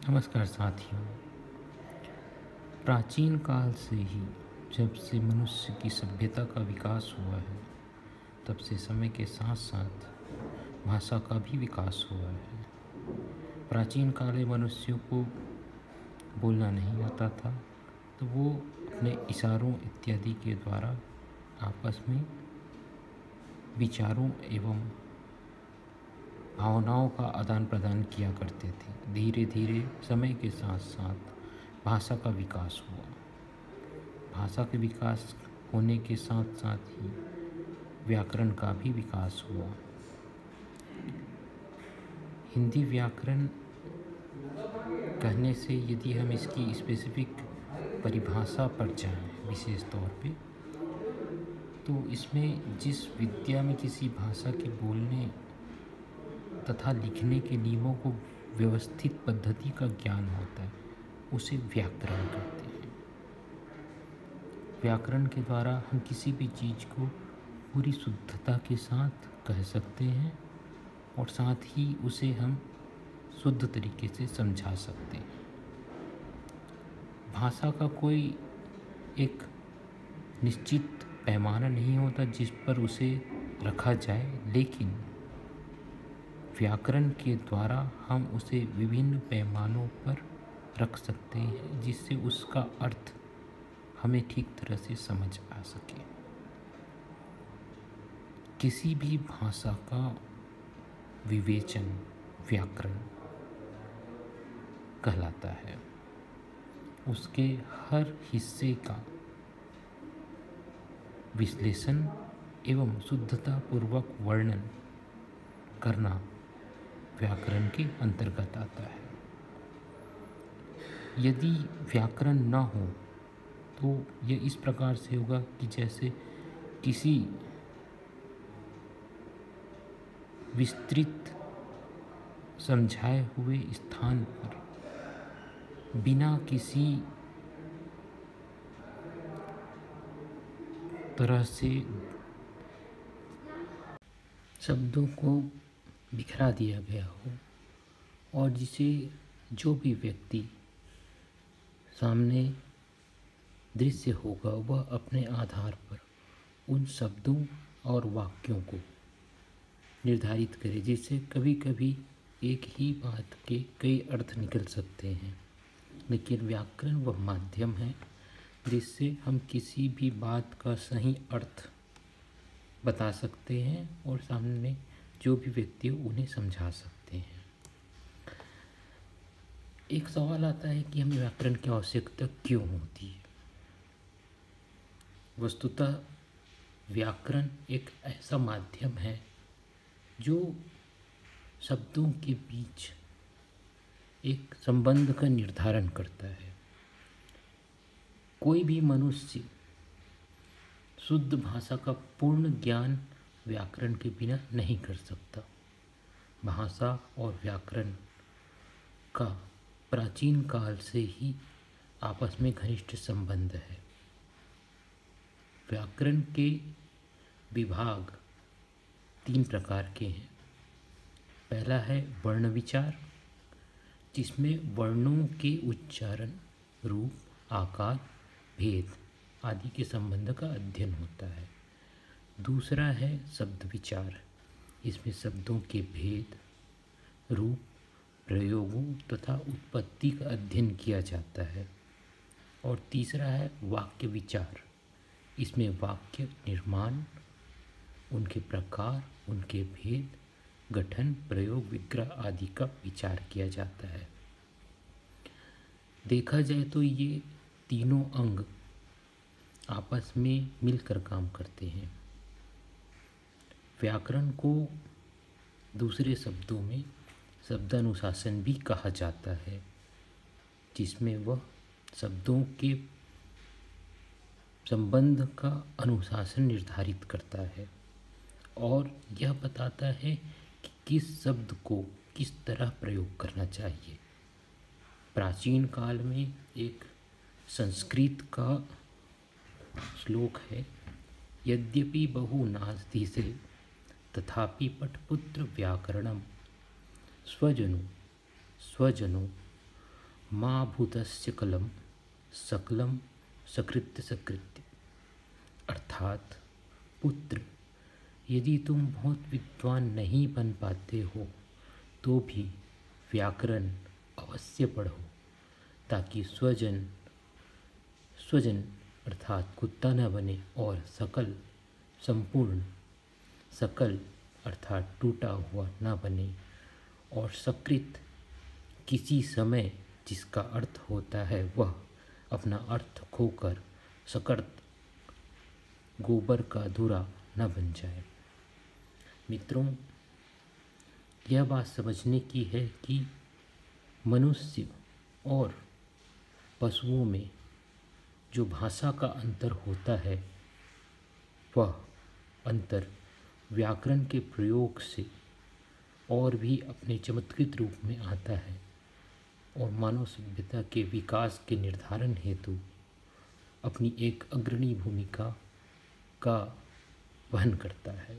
नमस्कार साथियों। प्राचीन काल से ही जब से मनुष्य की सभ्यता का विकास हुआ है, तब से समय के साथ साथ भाषा का भी विकास हुआ है। प्राचीन काल में मनुष्यों को बोलना नहीं आता था, तो वो अपने इशारों इत्यादि के द्वारा आपस में विचारों एवं भावनाओं का आदान प्रदान किया करते थे। धीरे धीरे समय के साथ साथ भाषा का विकास हुआ। भाषा के विकास होने के साथ साथ ही व्याकरण का भी विकास हुआ। हिंदी व्याकरण कहने से यदि हम इसकी स्पेसिफिक परिभाषा पर जाएं विशेष तौर पे, तो इसमें जिस विद्या में किसी भाषा के बोलने तथा लिखने के नियमों को व्यवस्थित पद्धति का ज्ञान होता है, उसे व्याकरण कहते हैं। व्याकरण के द्वारा हम किसी भी चीज़ को पूरी शुद्धता के साथ कह सकते हैं और साथ ही उसे हम शुद्ध तरीके से समझा सकते हैं। भाषा का कोई एक निश्चित पैमाना नहीं होता जिस पर उसे रखा जाए, लेकिन व्याकरण के द्वारा हम उसे विभिन्न पैमानों पर रख सकते हैं, जिससे उसका अर्थ हमें ठीक तरह से समझ आ सके। किसी भी भाषा का विवेचन व्याकरण कहलाता है। उसके हर हिस्से का विश्लेषण एवं शुद्धता पूर्वक वर्णन करना व्याकरण के अंतर्गत आता है। यदि व्याकरण न हो तो यह इस प्रकार से होगा कि जैसे किसी विस्तृत समझाए हुए स्थान पर बिना किसी तरह से शब्दों को बिखरा दिया गया हो, और जिसे जो भी व्यक्ति सामने दृश्य होगा वह अपने आधार पर उन शब्दों और वाक्यों को निर्धारित करे, जिससे कभी कभी एक ही बात के कई अर्थ निकल सकते हैं। लेकिन व्याकरण वह माध्यम है जिससे हम किसी भी बात का सही अर्थ बता सकते हैं और सामने जो भी व्यक्ति हो उन्हें समझा सकते हैं। एक सवाल आता है कि हमें व्याकरण की आवश्यकता क्यों होती है। वस्तुतः व्याकरण एक ऐसा माध्यम है जो शब्दों के बीच एक संबंध का निर्धारण करता है। कोई भी मनुष्य शुद्ध भाषा का पूर्ण ज्ञान व्याकरण के बिना नहीं कर सकता। भाषा और व्याकरण का प्राचीन काल से ही आपस में घनिष्ठ संबंध है। व्याकरण के विभाग 3 प्रकार के हैं। पहला है वर्ण विचार, जिसमें वर्णों के उच्चारण, रूप, आकार, भेद आदि के संबंध का अध्ययन होता है। दूसरा है शब्द विचार, इसमें शब्दों के भेद, रूप, प्रयोगों तथा उत्पत्ति का अध्ययन किया जाता है। और तीसरा है वाक्य विचार, इसमें वाक्य निर्माण, उनके प्रकार, उनके भेद, गठन, प्रयोग, विग्रह आदि का विचार किया जाता है। देखा जाए तो ये तीनों अंग आपस में मिलकर काम करते हैं। व्याकरण को दूसरे शब्दों में शब्दानुशासन भी कहा जाता है, जिसमें वह शब्दों के संबंध का अनुशासन निर्धारित करता है और यह बताता है कि किस शब्द को किस तरह प्रयोग करना चाहिए। प्राचीन काल में एक संस्कृत का श्लोक है, यद्यपि बहु नास्ति से तथापि पठपुत्र व्याकरणम स्वजनो माँ भूतस्य कलम सकलम सकृत्य सकृत्य। अर्थात पुत्र, यदि तुम बहुत विद्वान नहीं बन पाते हो तो भी व्याकरण अवश्य पढ़ो, ताकि स्वजन अर्थात कुत्ता न बने, और सकल संपूर्ण, सकल अर्थात टूटा हुआ न बने, और सकृत किसी समय जिसका अर्थ होता है वह अपना अर्थ खोकर सकर्त गोबर का धुरा न बन जाए। मित्रों, यह बात समझने की है कि मनुष्य और पशुओं में जो भाषा का अंतर होता है वह अंतर व्याकरण के प्रयोग से और भी अपने चमत्कृत रूप में आता है और मानव सभ्यता के विकास के निर्धारण हेतु अपनी एक अग्रणी भूमिका का वहन करता है।